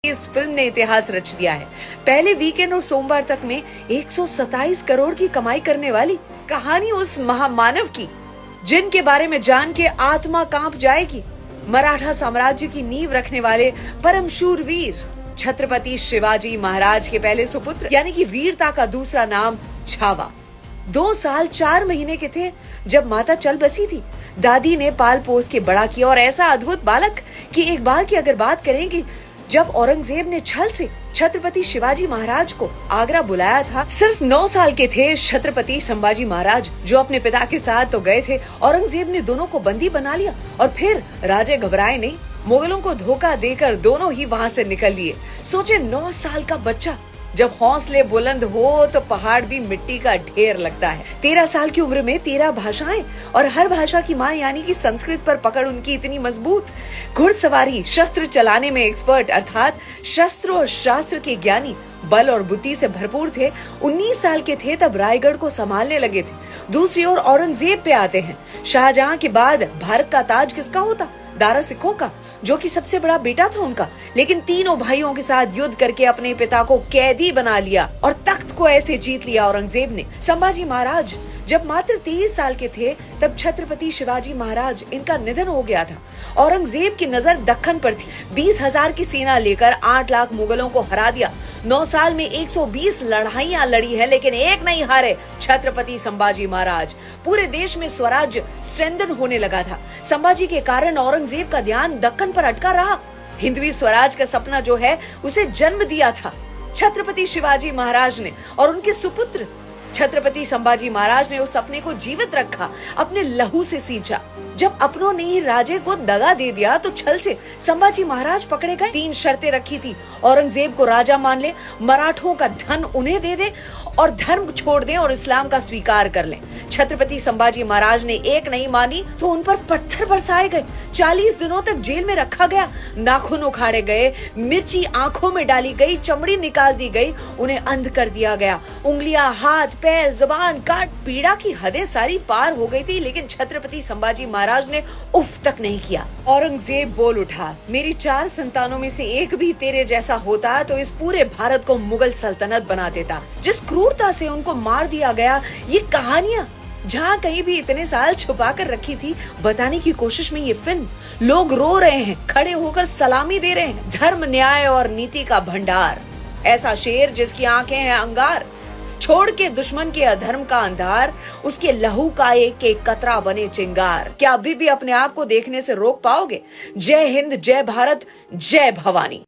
इस फिल्म ने इतिहास रच दिया है। पहले वीकेंड और सोमवार तक में 127 करोड़ की कमाई करने वाली कहानी उस महामानव की, जिनके बारे में जान के आत्मा कांप जाएगी। मराठा साम्राज्य की नींव रखने वाले परम शूरवीर छत्रपति शिवाजी महाराज के पहले सुपुत्र, यानी कि वीरता का दूसरा नाम छावा। 2 साल 4 महीने के थे जब माता चल बसी थी। दादी ने पाल पोस के बड़ा किया और ऐसा अद्भुत बालक कि एक बार की अगर बात करें कि जब औरंगजेब ने छल से छत्रपति शिवाजी महाराज को आगरा बुलाया था, सिर्फ 9 साल के थे छत्रपति संभाजी महाराज, जो अपने पिता के साथ तो गए थे। औरंगजेब ने दोनों को बंदी बना लिया और फिर राजे घबराए नहीं, मुगलों को धोखा देकर दोनों ही वहां से निकल लिए। सोचे 9 साल का बच्चा, जब हौसले बुलंद हो तो पहाड़ भी मिट्टी का ढेर लगता है। 13 साल की उम्र में 13 भाषाएं और हर भाषा की माँ यानी कि संस्कृत पर पकड़ उनकी इतनी मजबूत। घुड़सवारी, शस्त्र चलाने में एक्सपर्ट, अर्थात शस्त्र और शास्त्र के ज्ञानी, बल और बुद्धि से भरपूर थे। 19 साल के थे तब रायगढ़ को संभालने लगे थे। दूसरी ओर औरंगजेब पे आते हैं। शाहजहां के बाद भारत का ताज किसका होता? दारा सिखों का, जो कि सबसे बड़ा बेटा था उनका। लेकिन तीनों भाइयों के साथ युद्ध करके अपने पिता को कैदी बना लिया और तख्त को ऐसे जीत लिया औरंगजेब ने। संभाजी महाराज जब मात्र 23 साल के थे तब छत्रपति शिवाजी महाराज इनका निधन हो गया था। औरंगजेब की नजर दक्कन पर थी। 20,000 की सेना लेकर 8 लाख मुगलों को हरा दिया। 9 साल में 120 लड़ाइयां लड़ी है, लेकिन एक नहीं हारे छत्रपति संभाजी महाराज। पूरे देश में स्वराज्य स्ट्रेंथन होने लगा था। संभाजी के कारण औरंगजेब का ध्यान दक्कन पर अटका रहा। हिंदवी स्वराज का सपना जो है उसे जन्म दिया था छत्रपति शिवाजी महाराज ने, और उनके सुपुत्र छत्रपति संभाजी महाराज ने उस सपने को जीवित रखा, अपने लहू से सींचा। जब अपनों ने ही राजे को दगा दे दिया तो छल से संभाजी महाराज पकड़े गए। 3 शर्तें रखी थी। औरंगजेब को राजा मान ले, मराठों का धन उन्हें दे दे और धर्म छोड़ दें और इस्लाम का स्वीकार कर लें। छत्रपति संभाजी महाराज ने एक नहीं मानी तो उन पर पत्थर बरसाए गए। 40 दिनों तक जेल में रखा गया। नाखून उखाड़े गए, मिर्ची आंखों में डाली गई, चमड़ी निकाल दी गई, उन्हें अंध कर दिया गया। उंगलियां, हाथ, पैर, जुबान काट, पीड़ा की हदें सारी पार हो गई थी, लेकिन छत्रपति संभाजी महाराज ने उफ तक नहीं किया। औरंगजेब बोल उठा, मेरी 4 संतानों में से एक भी तेरे जैसा होता तो इस पूरे भारत को मुगल सल्तनत बना देता। जिस क्रूरता से उनको मार दिया गया, ये कहानियां जहाँ कहीं भी इतने साल छुपा कर रखी थी, बताने की कोशिश में ये फिल्म। लोग रो रहे हैं, खड़े होकर सलामी दे रहे हैं। धर्म, न्याय और नीति का भंडार, ऐसा शेर जिसकी आंखें हैं अंगार, छोड़ के दुश्मन के अधर्म का अंधार, उसके लहू का एक एक कतरा बने चिंगार। क्या अभी भी अपने आप को देखने से रोक पाओगे? जय हिंद, जय भारत, जय भवानी।